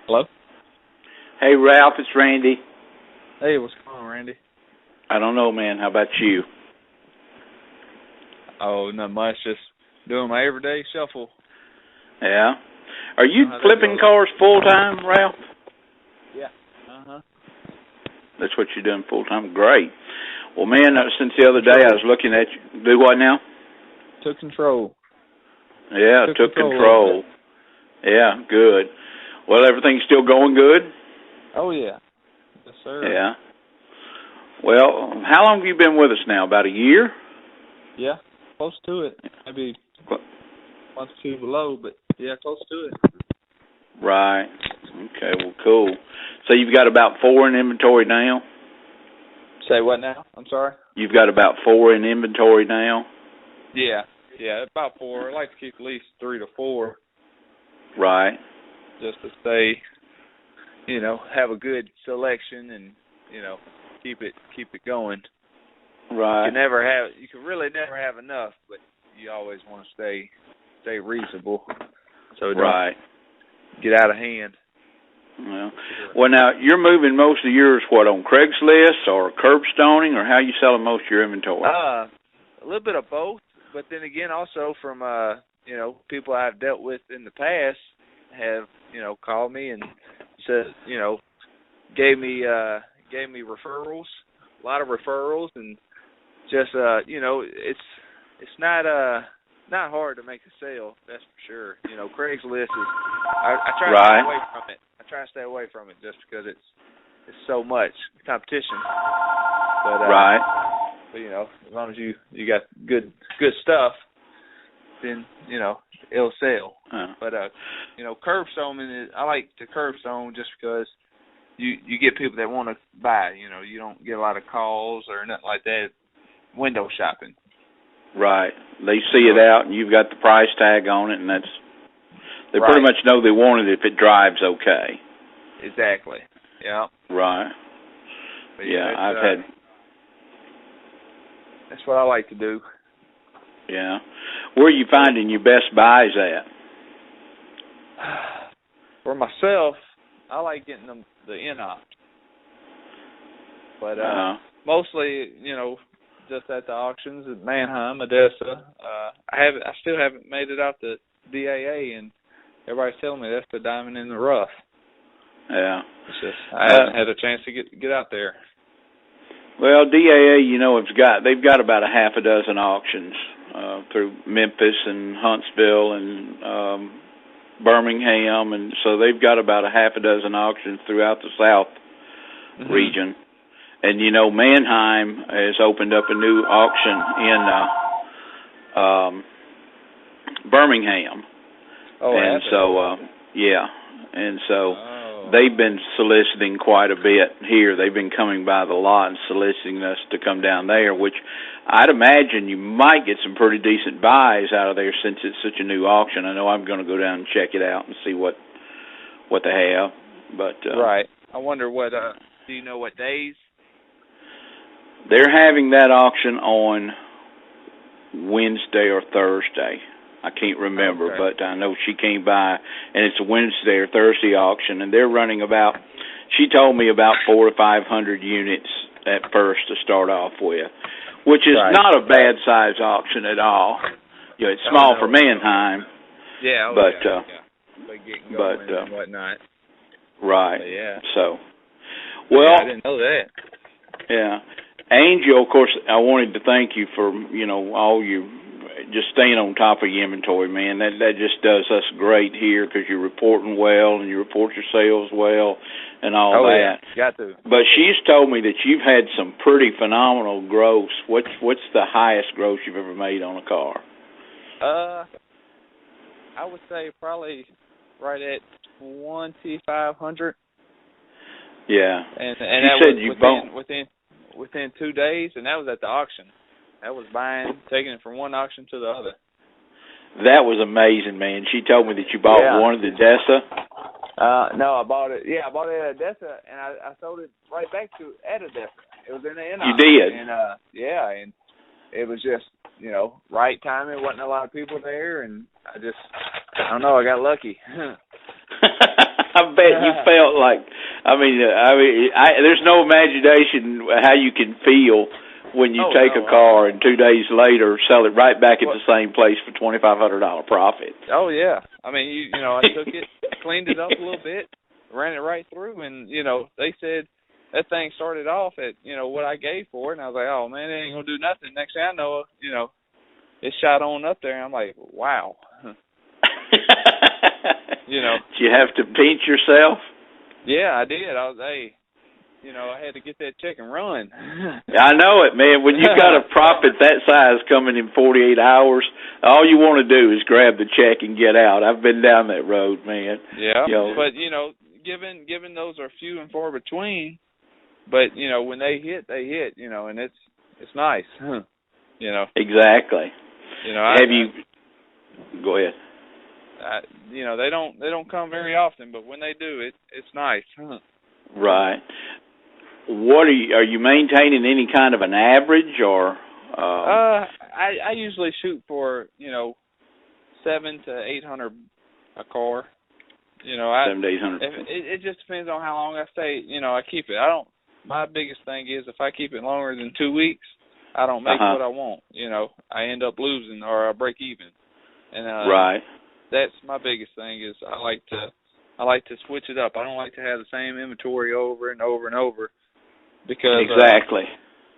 Hello? Hey, Ralph, it's Randy. Hey, what's going on, Randy? I don't know, man. How about you? Oh, not much. Just doing my everyday shuffle. Yeah. Are you How that flipping goes? cars full-time, Ralph? Yeah. Uh-huh. That's what you're doing full-time? Great. Well, man, since the other day I was looking at you. Do what now? Took control. Yeah, took control. Yeah, good. Well, everything's still going good? Oh, yeah. Yes, sir. Yeah. Well, how long have you been with us now? About a year? Yeah, close to it. Maybe a month or two below, but yeah, close to it. Right. Okay, well, cool. So you've got about 4 in inventory now? Say what now? I'm sorry? You've got about 4 in inventory now? Yeah, about 4. I like to keep at least 3 to 4. Right. Just to stay, have a good selection and, keep it going. Right. You can really never have enough, but you always want to stay reasonable so it don't get out of hand. Well, now, you're moving most of yours, on Craigslist or curb stoning, or how you selling most of your inventory? A little bit of both, but then again, also from, people I've dealt with in the past have, called me and said, gave me referrals, a lot of referrals, and just, it's not hard to make a sale, that's for sure. Craigslist is, I try to stay away from it. I try to stay away from it just because it's so much competition. But, but as long as you got good stuff, then, it'll sell. But, curb stoning I like to curb stone just because you get people that want to buy. You don't get a lot of calls or nothing like that. Window shopping. Right. They see it out, and you've got the price tag on it, and they pretty much know they want it if it drives okay. Exactly. Yeah. Right. But I've had. That's what I like to do. Yeah. Where are you finding your best buys at? For myself, I like getting the in-opt. But mostly, just at the auctions at Manheim, Odessa. I still haven't made it out to DAA, and everybody's telling me that's the diamond in the rough. Yeah. It's just I haven't had a chance to get out there. Well, DAA, they've got about a half a dozen auctions through Memphis and Huntsville and Birmingham, and so they've got about a half a dozen auctions throughout the South region. And, Manheim has opened up a new auction in Birmingham. And so, And so they've been soliciting quite a bit here. They've been coming by the lot and soliciting us to come down there, which I'd imagine you might get some pretty decent buys out of there since it's such a new auction. I know I'm going to go down and check it out and see what they have. But right. I wonder what, do you know what days? They're having that auction on Wednesday or Thursday. I can't remember, but I know she came by, and it's a Wednesday or Thursday auction, and they're running she told me about 400 to 500 units at first to start off with, which is not a bad size auction at all. It's small for Manheim. Yeah, But getting going and whatnot. Right. But yeah. So, well, I didn't know that. Yeah. Angel, of course, I wanted to thank you for, all you just staying on top of your inventory, man. That just does us great here because you're reporting well and you report your sales well and all that. Yeah, got to. But she's told me that you've had some pretty phenomenal gross. What's the highest gross you've ever made on a car? I would say probably right at 2,500. Yeah. And she said you within 2 days, and that was at the auction. That was taking it from one auction to the other. That was amazing, man. She told me that you bought one at Odessa. No, I bought it. Yeah, I bought it at Odessa, and I sold it right back at Odessa. It was in the end. You did? And and it was just right timing. Wasn't a lot of people there, and I don't know. I got lucky. I bet you like, there's no imagination how you can feel when you take a car and 2 days later sell it right back at the same place for $2,500 profit. Oh yeah, I mean, I took it, cleaned it up a little bit, ran it right through, and they said that thing started off at what I gave for it, and I was like, oh man, it ain't gonna do nothing. Next thing I know, it shot on up there, and I'm like, wow. Did you have to pinch yourself? Yeah, I did. I had to get that check and run. I know it, man. When you got a profit that size coming in 48 hours, all you want to do is grab the check and get out. I've been down that road, man. Yeah, but given those are few and far between, but when they hit, and it's nice. Exactly. Have you? Go ahead. They don't come very often, but when they do, it's nice. Right. What are you maintaining any kind of an average or? I usually shoot for $700 to $800 a car. 700 to 800. It just depends on how long I stay. I keep it. I don't. My biggest thing is if I keep it longer than 2 weeks, I don't make what I want. I end up losing or I break even. And right. That's my biggest thing is I like to switch it up. I don't like to have the same inventory over and over and over because exactly.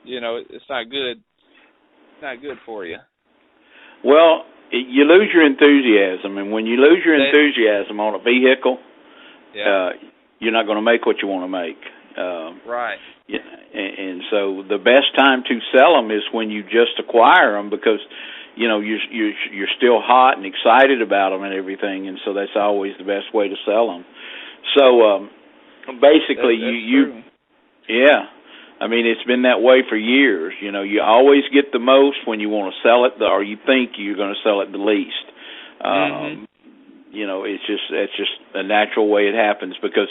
It's not good. It's not good for you. Well, you lose your enthusiasm, and when you lose your enthusiasm on a vehicle, you're not going to make what you want to make. Right. Yeah, and so the best time to sell them is when you just acquire them because you're still hot and excited about them and everything, and so that's always the best way to sell them. So basically, I mean, it's been that way for years. You always get the most when you want to sell it, or you think you're going to sell it the least. It's just a natural way it happens because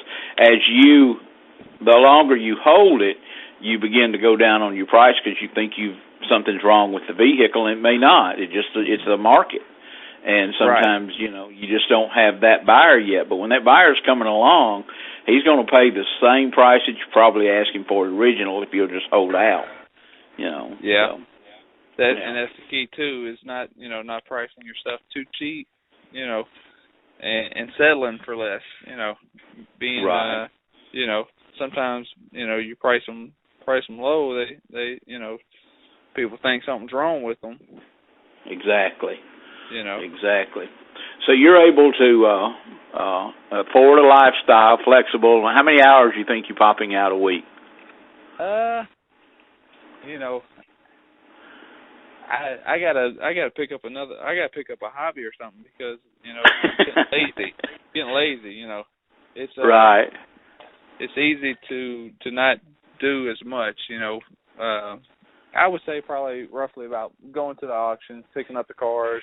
the longer you hold it, you begin to go down on your price because you think something's wrong with the vehicle, and it may not. It's the market, and sometimes you just don't have that buyer yet. But when that buyer's coming along, he's going to pay the same price that you're probably asking for original if you'll just hold out. Yeah. So, and that's the key too is not pricing your stuff too cheap, and settling for less. Being right. Sometimes you price them low, they people think something's wrong with them. Exactly. Exactly. So you're able to afford a lifestyle, flexible. How many hours do you think you're popping out a week? I gotta pick up a hobby or something because getting lazy. It's right. It's easy to not do as much. I would say probably roughly about going to the auctions, picking up the cars,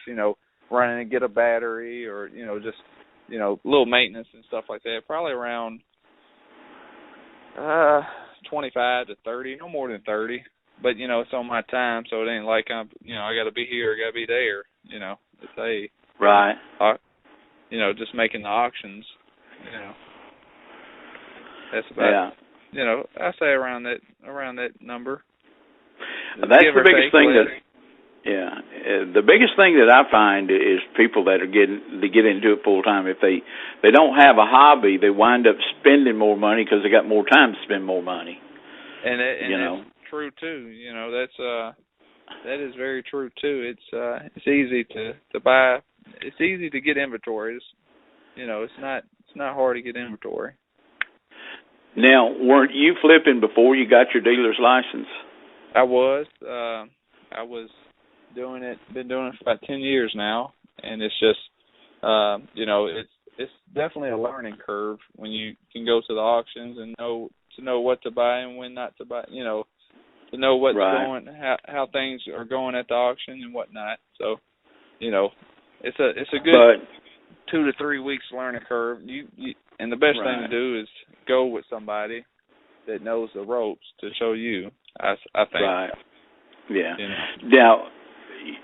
running and get a battery or, just, little maintenance and stuff like that. Probably around 25 to 30, no more than 30. But, it's on my time, so it ain't like I got to be here, got to be there, It's right. Just making the auctions, That's about, I say around that number. That's the biggest thing the biggest thing that I find is people that get into it full time. If they don't have a hobby, they wind up spending more money because they got more time to spend more money. And that's true too. That is very true too. It's easy to buy. It's easy to get inventory. It's not hard to get inventory. Now, weren't you flipping before you got your dealer's license? I was. I was doing it. Been doing it for about 10 years now, and it's just, it's definitely a learning curve when you can go to the auctions and know what to buy and when not to buy. To know what's going, how things are going at the auction and whatnot. So, it's a good 2 to 3 weeks learning curve. And the best thing to do is go with somebody that knows the ropes to show you. I think. Right. Yeah. Now,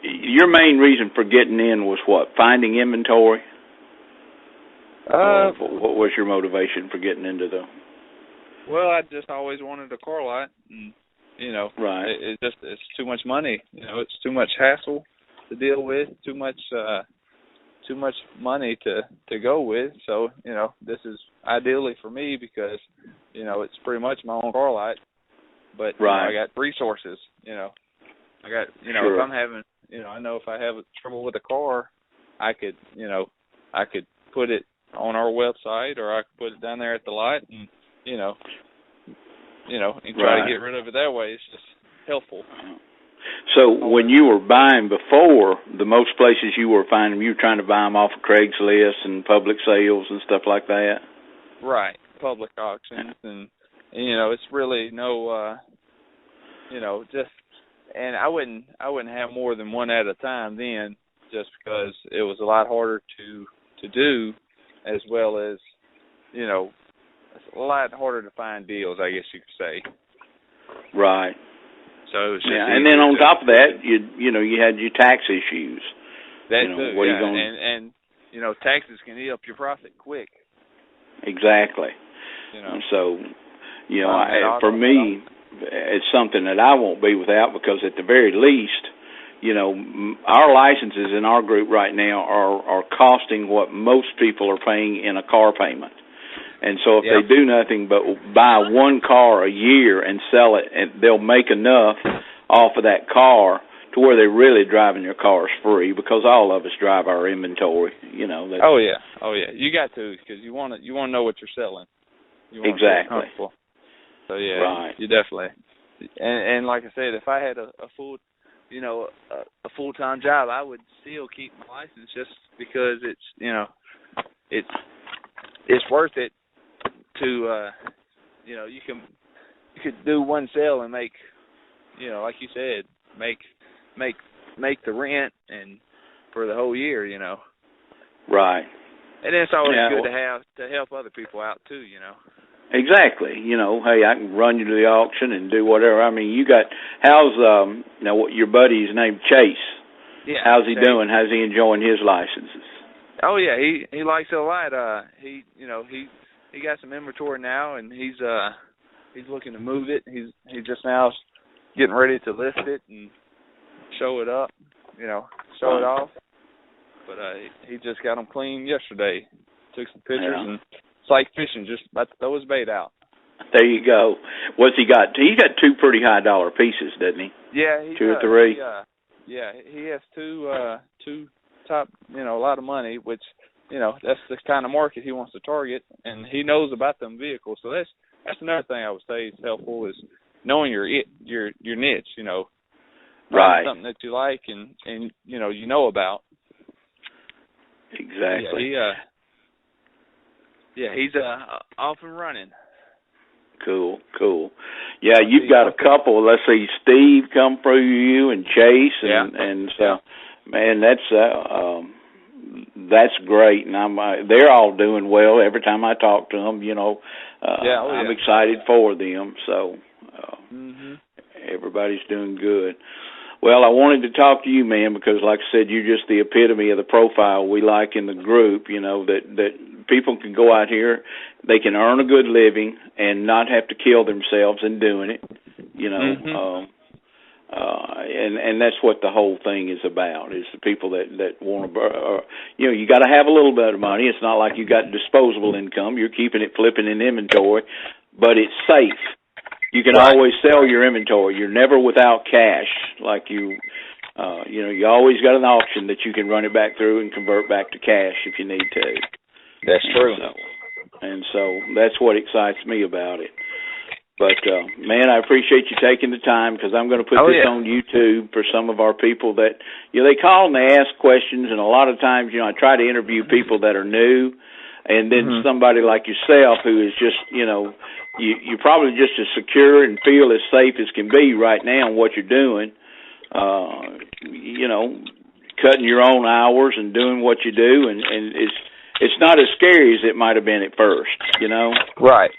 your main reason for getting in was what? Finding inventory? What was your motivation for getting into the? Well, I just always wanted a car lot, and right. It's too much money. It's too much hassle to deal with, too much money to go with. So this is ideally for me because it's pretty much my own car lot, but right. I got resources. I got sure. if I'm having I know if I have trouble with a car, I could put it on our website, or I could put it down there at the lot, and and try right. to get rid of it that way. It's just helpful. So when you were buying before, the most places you were finding them, you were trying to buy them off of Craigslist and public sales and stuff like that? Right, public auctions, and it's really no, just, and I wouldn't have more than one at a time then, just because it was a lot harder to do, as well as, it's a lot harder to find deals, I guess you could say. Right. So it was just and then on top of that, you had your tax issues. That too, what yeah. Are you gonna... and taxes can eat up your profit quick. Exactly. And so, for me, it's something that I won't be without, because at the very least, our licenses in our group right now are costing what most people are paying in a car payment. And so if they do nothing but buy one car a year and sell it, and they'll make enough off of that car to where they're really driving their cars free, because all of us drive our inventory. Oh yeah. You got to, because you want to know what you're selling. You want exactly. To so yeah, right. You definitely. And like I said, if I had a full, a full-time job, I would still keep my license, just because it's it's worth it. To you could do one sale and make, like you said, make the rent and for the whole year, Right. And then it's always good to help other people out too, Exactly. Hey, I can run you to the auction and do whatever. I mean, how's what your buddy's named Chase? Yeah. How's he doing? How's he enjoying his licenses? Oh yeah, he likes it a lot. He got some inventory now, and he's looking to move it. He's just now getting ready to list it and show it up, show it off. But he just got them clean yesterday. Took some pictures, and it's like fishing, just about to throw his bait out. There you go. What's he got? He's got two pretty high dollar pieces, doesn't he? Yeah, he two does. or three. He has two top, a lot of money, which. That's the kind of market he wants to target, and he knows about them vehicles. So that's another thing I would say is helpful, is knowing your niche. Right. Something that you like and you know about. Exactly. He's off and running. Cool. Yeah, you've got a couple. Let's see, Steve come through you, and Chase, and so, man, that's great, and they're all doing well. Every time I talk to them, I'm excited for them. So everybody's doing good. Well, I wanted to talk to you, man, because like I said, you're just the epitome of the profile we like in the group, that people can go out here, they can earn a good living and not have to kill themselves in doing it, and that's what the whole thing is about, is the people that want to, you got to have a little bit of money. It's not like you got disposable income. You're keeping it flipping in inventory, but it's safe. You can always sell your inventory. You're never without cash. Like you always got an auction that you can run it back through and convert back to cash if you need to. That's true. And so that's what excites me about it. But, man, I appreciate you taking the time, because I'm going to put this on YouTube for some of our people that, they call and they ask questions, and a lot of times, I try to interview people that are new, and then somebody like yourself who is just, you're probably just as secure and feel as safe as can be right now in what you're doing, cutting your own hours and doing what you do, and it's not as scary as it might have been at first, Right.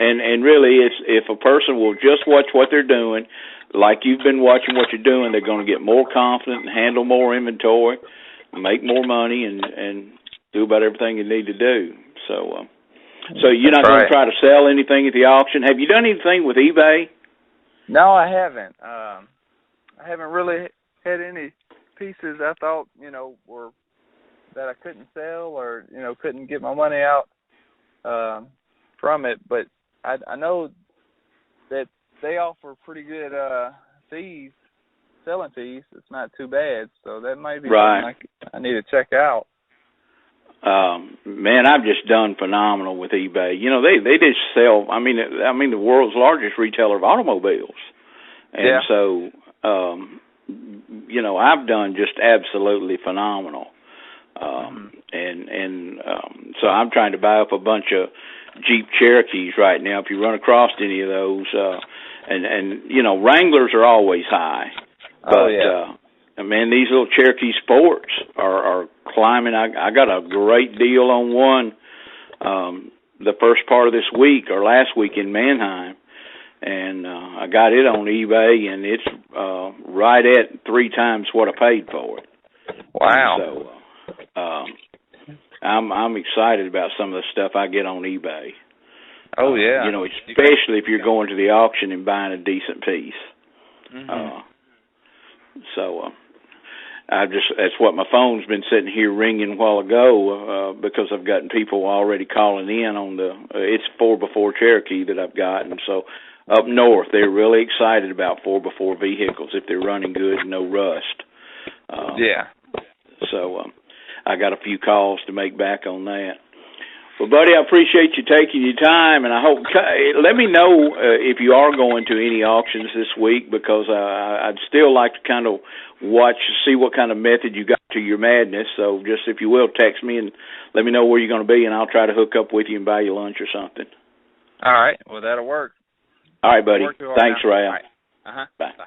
And really, if a person will just watch what they're doing, like you've been watching what you're doing, they're going to get more confident and handle more inventory, make more money, and do about everything you need to do. So you're not That's going right. to try to sell anything at the auction. Have you done anything with eBay? No, I haven't. I haven't really had any pieces I thought, were that I couldn't sell or, couldn't get my money out from it. But I know that they offer pretty good fees, selling fees. It's not too bad. So that might be something I need to check out. Man, I've just done phenomenal with eBay. They just sell. I mean, the world's largest retailer of automobiles, and so I've done just absolutely phenomenal. So I'm trying to buy up a bunch of Jeep Cherokees right now. If you run across any of those, and Wranglers are always high, but man, these little Cherokee Sports are climbing. I got a great deal on one the first part of this week or last week in Mannheim, and I got it on eBay, and it's right at 3 times what I paid for it. Wow! And so I'm excited about some of the stuff I get on eBay. Oh yeah, especially if you're going to the auction and buying a decent piece. That's what my phone's been sitting here ringing a while ago because I've gotten people already calling in on it's 4x4 Cherokee that I've got, and so up north they're really excited about 4x4 vehicles if they're running good and no rust. So I got a few calls to make back on that. Well, buddy, I appreciate you taking your time, and I hope let me know if you are going to any auctions this week, because I'd still like to kind of see what kind of method you got to your madness. So just, if you will, text me and let me know where you're going to be, and I'll try to hook up with you and buy you lunch or something. All right. Well, that'll work. All right, buddy. Thanks, Ray. Right. Bye. Bye.